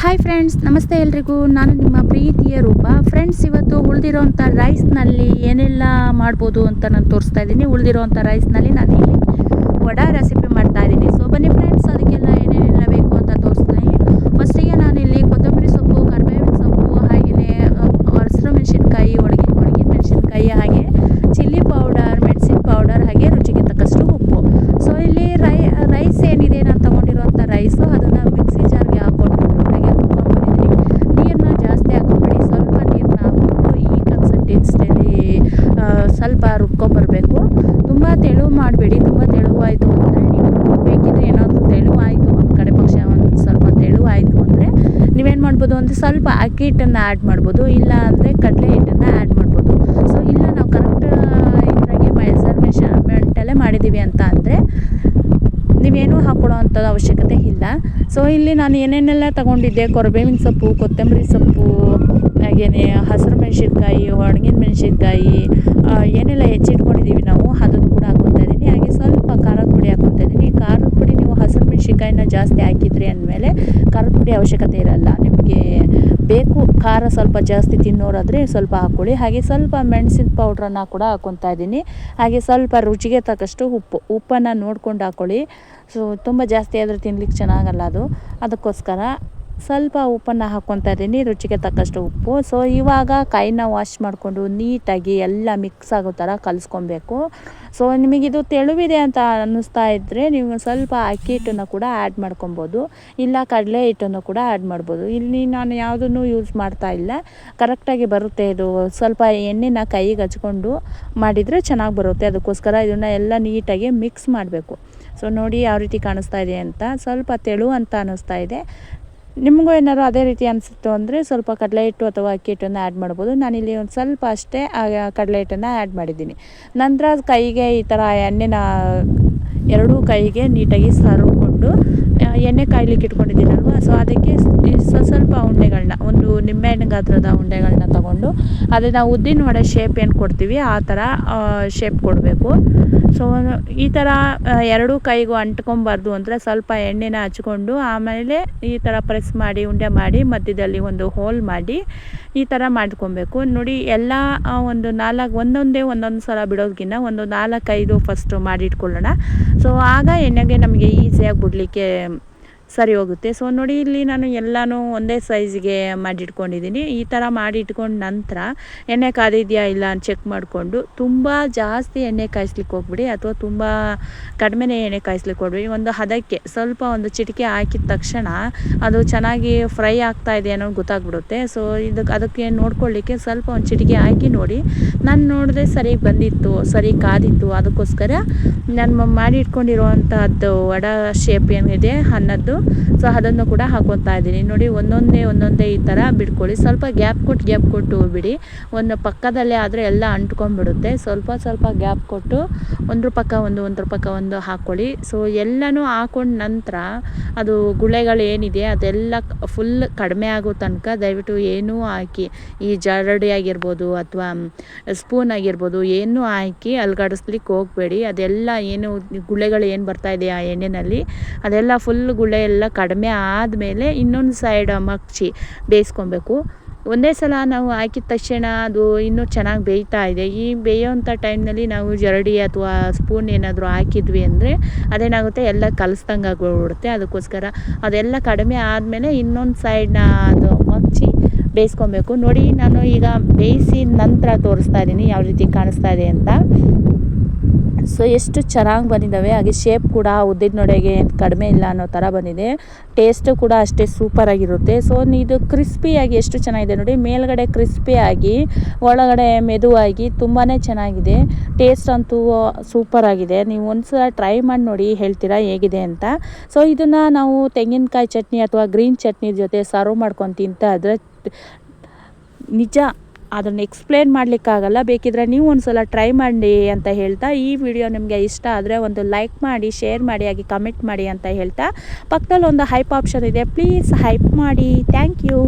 Hi friends, ನಮಸ್ತೆ ಎಲ್ರಿಗೂ. ನಾನು ನಿಮ್ಮ ಪ್ರೀತಿಯ ರೂಪ. ಫ್ರೆಂಡ್ಸ್, ಇವತ್ತು ಉಳಿದಿರೋಂಥ ರೈಸ್ನಲ್ಲಿ ಏನೆಲ್ಲ ಮಾಡ್ಬೋದು ಅಂತ ನಾನು ತೋರಿಸ್ತಾ ಇದ್ದೀನಿ. ಉಳಿದಿರೋಂಥ ರೈಸ್ನಲ್ಲಿ ನಾನು ಇಲ್ಲಿ ವಡಾ ರೆಸಿಪಿ ಮಾಡ್ತಾ ಇದ್ದೀನಿ. ಸೊ ಬನ್ನಿ ಫ್ರೆಂಡ್ಸ್, ಅದಕ್ಕೆಲ್ಲ ಏನೇನೆಲ್ಲ ಬೇಕು ಅಂತ ತೋರಿಸ್ತೀನಿ. ಫಸ್ಟಿಗೆ ನಾನಿಲ್ಲಿ ಕೊತ್ತಂಬರಿ ಸೊಪ್ಪು, ಕರಿಬೇವಿನ ಸೊಪ್ಪು, ಹಾಗೆಯೇ ಹಸಿರು ಮೆಣಸಿನ್ಕಾಯಿ, ಒಣಗಿದ ಮೆಣಸಿನ್ಕಾಯಿ, ಹಾಗೆ ಚಿಲ್ಲಿ ಪೌಡರ್, ಮೆಣಸಿನ ಪೌಡರ್, ಹಾಗೆ ರುಚಿಗೆ ತಕ್ಕಷ್ಟು ಉಪ್ಪು. ಸೊ ಇಲ್ಲಿ ರೈಸ್ ಏನಿದೆ, ನಾನು ತೊಗೊಂಡಿರೋಂಥ ರೈಸು ಅದನ್ನು ಮಿಕ್ಸಿ ಜಾರ್ಗೆ ಹಾಕ್ಕೊಂಡು ನೀರನ್ನ ಜಾಸ್ತಿ ಹಾಕ್ಕೊಬೇಡಿ, ಸ್ವಲ್ಪ ನೀರನ್ನ ಹಾಕ್ಕೊಂಡು ಈ ಕನ್ಸಿಸ್ಟೆನ್ಸಿಯಲ್ಲಿ ಸ್ವಲ್ಪ ರುಬ್ಕೊಂಬರಬೇಕು. ತುಂಬ ತೆಳು ಮಾಡಬೇಡಿ. ತುಂಬ ತೆಳುವಾಯಿತು ಅಂದರೆ ನೀವು ಬೇಕಿದ್ರೆ ಏನಾದರೂ ತೆಳುವಾಯಿತು, ಒಂದು ಕಡೆ ಪಕ್ಷ ಒಂದು ಸ್ವಲ್ಪ ತೆಳುವಾಯಿತು ಅಂದರೆ ನೀವೇನು ಮಾಡ್ಬೋದು ಅಂದರೆ ಸ್ವಲ್ಪ ಅಕ್ಕಿ ಹಿಟ್ಟನ್ನು ಆ್ಯಡ್ ಮಾಡ್ಬೋದು, ಇಲ್ಲ ಅಂದರೆ ಕಡಲೆ ಹಿಟ್ಟನ್ನು ಆ್ಯಡ್ ಮಾಡ್ಬೋದು. ಸೊ ಇಲ್ಲ ನಾವು ಕರೆಕ್ಟ್ ಇದ್ರಾಗೆ ಮೆಷರ್ಮೆಂಟಲ್ಲೇ ಮಾಡಿದ್ದೀವಿ ಅಂತ ಅಂದರೆ ನೀವೇನೂ ಹಾಕ್ಕೊಳ್ಳೋ ಅಂಥದ್ದು ಅವಶ್ಯಕತೆ ಇಲ್ಲ. ಸೊ ಇಲ್ಲಿ ನಾನು ಏನೇನೆಲ್ಲ ತೊಗೊಂಡಿದ್ದೆ, ಕರಿಬೇವಿನ ಸೊಪ್ಪು, ಕೊತ್ತಂಬರಿ ಸೊಪ್ಪು, ಹಾಗೆಯೇ ಹಸಿರು ಮೆಣಸಿನ್ಕಾಯಿ, ಒಣಗಿನ ಮೆಣಸಿನ್ಕಾಯಿ, ಏನೆಲ್ಲ ಹೆಚ್ಚಿಟ್ಕೊಂಡಿದ್ದೀವಿ ನಾವು ಅದನ್ನು ಕೂಡ ಹಾಕ್ಕೊತಾ ಇದ್ದೀನಿ. ಹಾಗೆ ಸ್ವಲ್ಪ ಖಾರದ ಪುಡಿ ಹಾಕ್ಕೊತಾ ಇದ್ದೀನಿ. ಖಾರದ ಪುಡಿ ನೀವು ಹಸಿರು ಮೆಣಸಿನ್ಕಾಯಿನ ಜಾಸ್ತಿ ಹಾಕಿದ್ರಿ ಅಂದಮೇಲೆ ಖಾರದ ಪುಡಿ ಅವಶ್ಯಕತೆ ಇರಲ್ಲ. ನಿಮಗೆ ಬೇಕು ಖಾರ ಸ್ವಲ್ಪ ಜಾಸ್ತಿ ತಿನ್ನೋರಾದರೆ ಸ್ವಲ್ಪ ಹಾಕ್ಕೊಳ್ಳಿ. ಹಾಗೆ ಸ್ವಲ್ಪ ಮೆಣಸಿನ ಪೌಡ್ರನ್ನು ಕೂಡ ಹಾಕ್ಕೊತಾ ಇದ್ದೀನಿ. ಹಾಗೆ ಸ್ವಲ್ಪ ರುಚಿಗೆ ತಕ್ಕಷ್ಟು ಉಪ್ಪನ್ನು ನೋಡ್ಕೊಂಡು ಹಾಕ್ಕೊಳ್ಳಿ. ಸೊ ತುಂಬ ಜಾಸ್ತಿ ಆದರೆ ತಿನ್ಲಿಕ್ಕೆ ಚೆನ್ನಾಗಲ್ಲ ಅದಕ್ಕೋಸ್ಕರ ಸ್ವಲ್ಪ ಉಪ್ಪನ್ನು ಹಾಕ್ಕೊತಾ ಇದ್ದೀನಿ, ರುಚಿಗೆ ತಕ್ಕಷ್ಟು ಉಪ್ಪು. ಸೊ ಇವಾಗ ಕೈನ ವಾಶ್ ಮಾಡಿಕೊಂಡು ನೀಟಾಗಿ ಎಲ್ಲ ಮಿಕ್ಸ್ ಆಗೋ ಥರ ಕಲಿಸ್ಕೊಬೇಕು. ಸೊ ನಿಮಗಿದು ತೆಳುವಿದೆ ಅಂತ ಅನ್ನಿಸ್ತಾ ಇದ್ದರೆ ನೀವು ಸ್ವಲ್ಪ ಅಕ್ಕಿ ಹಿಟ್ಟನ್ನು ಕೂಡ ಆ್ಯಡ್ ಮಾಡ್ಕೊಬೋದು, ಇಲ್ಲ ಕಡಲೆ ಹಿಟ್ಟನ್ನು ಕೂಡ ಆ್ಯಡ್ ಮಾಡ್ಬೋದು. ಇಲ್ಲಿ ನಾನು ಯಾವುದನ್ನು ಯೂಸ್ ಮಾಡ್ತಾ ಇಲ್ಲ, ಕರೆಕ್ಟಾಗಿ ಬರುತ್ತೆ ಇದು. ಸ್ವಲ್ಪ ಎಣ್ಣೆನ ಕೈಗೆ ಹಚ್ಕೊಂಡು ಮಾಡಿದರೆ ಚೆನ್ನಾಗಿ ಬರುತ್ತೆ. ಅದಕ್ಕೋಸ್ಕರ ಇದನ್ನು ಎಲ್ಲ ನೀಟಾಗಿ ಮಿಕ್ಸ್ ಮಾಡಬೇಕು. ಸೊ ನೋಡಿ ಯಾವ ರೀತಿ ಕಾಣಿಸ್ತಾ ಇದೆ ಅಂತ. ಸ್ವಲ್ಪ ತೆಳು ಅಂತ ಅನ್ನಿಸ್ತಾ ಇದೆ. ನಿಮಗೂ ಏನಾದ್ರು ಅದೇ ರೀತಿ ಅನಿಸುತ್ತೋ ಅಂದರೆ ಸ್ವಲ್ಪ ಕಡಲೆ ಹಿಟ್ಟು ಅಥವಾ ಅಕ್ಕಿ ಹಿಟ್ಟನ್ನು ಆ್ಯಡ್ ಮಾಡ್ಬೋದು. ನಾನಿಲ್ಲಿ ಒಂದು ಸ್ವಲ್ಪ ಅಷ್ಟೇ ಕಡಲೆ ಹಿಟ್ಟನ್ನು ಆ್ಯಡ್ ಮಾಡಿದ್ದೀನಿ. ನಂತರ ಕೈಗೆ ಈ ಥರ ಎಣ್ಣೆನ ಎರಡೂ ಕೈಗೆ ನೀಟಾಗಿ ಸರಿಕೊಂಡು ಎಣ್ಣೆ ಕಾಯ್ಲಿಕ್ಕೆ ಇಟ್ಕೊಂಡಿದ್ದೀನಲ್ವ, ಸೊ ಅದಕ್ಕೆ ಸ್ವಲ್ಪ ಉಂಡೆಗಳನ್ನ, ಒಂದು ನಿಂಬೆಹಣ್ಣು ಗಾತ್ರದ ಉಂಡೆಗಳನ್ನ ತೊಗೊಂಡು ಅದನ್ನು ಉದ್ದಿನ ವಡೆ ಶೇಪ್ ಏನು ಕೊಡ್ತೀವಿ ಆ ಥರ ಶೇಪ್ ಕೊಡಬೇಕು. ಸೊ ಈ ಥರ ಎರಡೂ ಕೈಗೂ ಅಂಟ್ಕೊಬಾರ್ದು ಅಂದರೆ ಸ್ವಲ್ಪ ಎಣ್ಣೆನ ಹಚ್ಕೊಂಡು ಆಮೇಲೆ ಈ ಥರ ಪ್ರೆಸ್ ಮಾಡಿ ಉಂಡೆ ಮಾಡಿ ಮಧ್ಯದಲ್ಲಿ ಒಂದು ಹೋಲ್ ಮಾಡಿ ಈ ಥರ ಮಾಡ್ಕೊಬೇಕು. ನೋಡಿ ಎಲ್ಲ ಒಂದೊಂದು ಸಲ ಬಿಡೋದಕ್ಕಿಂತ ಒಂದು 4-5 ಫಸ್ಟು ಮಾಡಿ ಇಟ್ಕೊಳ್ಳೋಣ. ಸೊ ಆಗ ಎಣ್ಣೆಗೆ ನಮಗೆ ಈಸಿಯಾಗಿ ಬಿಡಲಿಕ್ಕೆ ಸರಿ ಹೋಗುತ್ತೆ. ಸೊ ನೋಡಿ ಇಲ್ಲಿ ನಾನು ಎಲ್ಲನೂ ಒಂದೇ ಸೈಜಿಗೆ ಮಾಡಿಟ್ಕೊಂಡಿದ್ದೀನಿ. ಈ ಥರ ಮಾಡಿ ಇಟ್ಕೊಂಡು ನಂತರ ಎಣ್ಣೆ ಕಾದಿದೆಯಾ ಇಲ್ಲ ಅಂತ ಚೆಕ್ ಮಾಡಿಕೊಂಡು, ತುಂಬ ಜಾಸ್ತಿ ಎಣ್ಣೆ ಕಾಯಿಸ್ಲಿಕ್ಕೆ ಹೋಗ್ಬಿಡಿ ಅಥವಾ ತುಂಬ ಕಡಿಮೆನೇ ಎಣ್ಣೆ ಕಾಯಿಸ್ಲಿಕ್ಕೆ ಹೋಗ್ಬಿಡಿ. ಒಂದು ಹದಕ್ಕೆ ಸ್ವಲ್ಪ ಒಂದು ಚಿಟಿಕೆ ಹಾಕಿದ ತಕ್ಷಣ ಅದು ಚೆನ್ನಾಗಿ ಫ್ರೈ ಆಗ್ತಾ ಇದೆ ಅನ್ನೋದು ಗೊತ್ತಾಗ್ಬಿಡುತ್ತೆ. ಸೊ ಅದಕ್ಕೆ ನೋಡ್ಕೊಳ್ಳಿಕ್ಕೆ ಸ್ವಲ್ಪ ಒಂದು ಚಿಟಿಕೆ ಹಾಕಿ ನೋಡಿ. ನಾನು ನೋಡಿದೆ ಸರಿ ಬಂದಿತ್ತು, ಸರಿ ಕಾದಿತ್ತು. ಅದಕ್ಕೋಸ್ಕರ ನಾನು ಮಾಡಿ ಇಟ್ಕೊಂಡಿರುವಂಥದ್ದು ವಡಾ ಶೇಪ್ ಏನಿದೆ ಅನ್ನೋದು, ಸೊ ಅದನ್ನು ಕೂಡ ಹಾಕ್ಕೊತಾ ಇದ್ದೀನಿ. ನೋಡಿ ಒಂದೊಂದೇ ಈ ಥರ ಬಿಡ್ಕೊಳ್ಳಿ. ಸ್ವಲ್ಪ ಗ್ಯಾಪ್ ಕೊಟ್ಟು ಬಿಡಿ. ಒಂದು ಪಕ್ಕದಲ್ಲೇ ಆದರೆ ಎಲ್ಲ ಅಂಟ್ಕೊಂಡ್ಬಿಡುತ್ತೆ. ಸ್ವಲ್ಪ ಗ್ಯಾಪ್ ಕೊಟ್ಟು ಒಂದ್ರ ಪಕ್ಕ ಒಂದು ಹಾಕ್ಕೊಳ್ಳಿ. ಸೊ ಎಲ್ಲನೂ ಹಾಕ್ಕೊಂಡು ನಂತರ ಅದು ಗುಳೆಗಳು ಏನಿದೆ ಅದೆಲ್ಲ ಫುಲ್ ಕಡಿಮೆ ಆಗೋ ತನಕ ದಯವಿಟ್ಟು ಏನೂ ಹಾಕಿ, ಈ ಜರಡಿ ಆಗಿರ್ಬೋದು ಅಥವಾ ಸ್ಪೂನ್ ಆಗಿರ್ಬೋದು, ಏನೂ ಹಾಕಿ ಅಲ್ಗಾಡಿಸ್ಲಿಕ್ಕೆ ಹೋಗಬೇಡಿ. ಅದೆಲ್ಲ ಏನು ಗುಳೆಗಳು ಏನು ಬರ್ತಾಯಿದೆ ಆ ಎಣ್ಣೆಯಲ್ಲಿ ಅದೆಲ್ಲ ಫುಲ್ ಗುಳೆ ಎಲ್ಲ ಕಡಿಮೆ ಆದಮೇಲೆ ಇನ್ನೊಂದು ಸೈಡ್ ಮಗ್ಚಿ ಬೇಯಿಸ್ಕೊಬೇಕು. ಒಂದೇ ಸಲ ನಾವು ಹಾಕಿದ ತಕ್ಷಣ ಅದು ಇನ್ನೂ ಚೆನ್ನಾಗಿ ಬೇಯ್ತಾ ಇದೆ. ಈ ಬೇಯೋವಂಥ ಟೈಮ್ನಲ್ಲಿ ನಾವು ಜರಡಿ ಅಥವಾ ಸ್ಪೂನ್ ಏನಾದರೂ ಹಾಕಿದ್ವಿ ಅಂದರೆ ಅದೇನಾಗುತ್ತೆ, ಎಲ್ಲ ಕಲಿಸ್ದಂಗೆ ಆಗೋಗ್ಬಿಡುತ್ತೆ. ಅದಕ್ಕೋಸ್ಕರ ಅದೆಲ್ಲ ಕಡಿಮೆ ಆದಮೇಲೆ ಇನ್ನೊಂದು ಸೈಡ್ನ ಅದು ಮಗ್ಚಿ ಬೇಯಿಸ್ಕೊಬೇಕು. ನೋಡಿ ನಾನು ಈಗ ಬೇಯಿಸಿದ ನಂತರ ತೋರಿಸ್ತಾ ಇದ್ದೀನಿ ಯಾವ ರೀತಿ ಕಾಣಿಸ್ತಾ ಇದೆ ಅಂತ. ಸೊ ಎಷ್ಟು ಚೆನ್ನಾಗಿ ಬಂದಿದ್ದಾವೆ. ಹಾಗೆ ಶೇಪ್ ಕೂಡ ಉದ್ದಿನ ವಡೆಗೆ ಕಡಿಮೆ ಇಲ್ಲ ಅನ್ನೋ ಥರ ಬಂದಿದೆ. ಟೇಸ್ಟು ಕೂಡ ಅಷ್ಟೇ ಸೂಪರಾಗಿರುತ್ತೆ. ಸೊ ಇದು ಕ್ರಿಸ್ಪಿಯಾಗಿ ಎಷ್ಟು ಚೆನ್ನಾಗಿದೆ ನೋಡಿ. ಮೇಲ್ಗಡೆ ಕ್ರಿಸ್ಪಿಯಾಗಿ ಒಳಗಡೆ ಮೆದುವಾಗಿ ತುಂಬಾ ಚೆನ್ನಾಗಿದೆ. ಟೇಸ್ಟ್ ಅಂತೂ ಸೂಪರಾಗಿದೆ. ನೀವು ಒಂದ್ಸಲ ಟ್ರೈ ಮಾಡಿ ನೋಡಿ, ಹೇಳ್ತೀರಾ ಹೇಗಿದೆ ಅಂತ. ಸೊ ಇದನ್ನು ನಾವು ತೆಂಗಿನಕಾಯಿ ಚಟ್ನಿ ಅಥವಾ ಗ್ರೀನ್ ಚಟ್ನಿ ಜೊತೆ ಸರ್ವ್ ಮಾಡ್ಕೊಂಡು ತಿಂತಾಯಿದ್ರೆ ನಿಜ ಅದನ್ನು ಎಕ್ಸ್ಪ್ಲೇನ್ ಮಾಡಲಿಕ್ಕಾಗಲ್ಲ. ಬೇಕಿದ್ರೆ ನೀವು ಒಂದು ಸಲ ಟ್ರೈ ಮಾಡಿ ಅಂತ ಹೇಳ್ತಾ, ಈ ವಿಡಿಯೋ ನಿಮಗೆ ಇಷ್ಟ ಆದರೆ ಒಂದು ಲೈಕ್ ಮಾಡಿ, ಶೇರ್ ಮಾಡಿ, ಹಾಗೆ ಕಮೆಂಟ್ ಮಾಡಿ ಅಂತ ಹೇಳ್ತಾ, ಪಕ್ಕದಲ್ಲಿ ಒಂದು ಹೈಪ್ ಆಪ್ಷನ್ ಇದೆ, ಪ್ಲೀಸ್ ಹೈಪ್ ಮಾಡಿ. Thank you.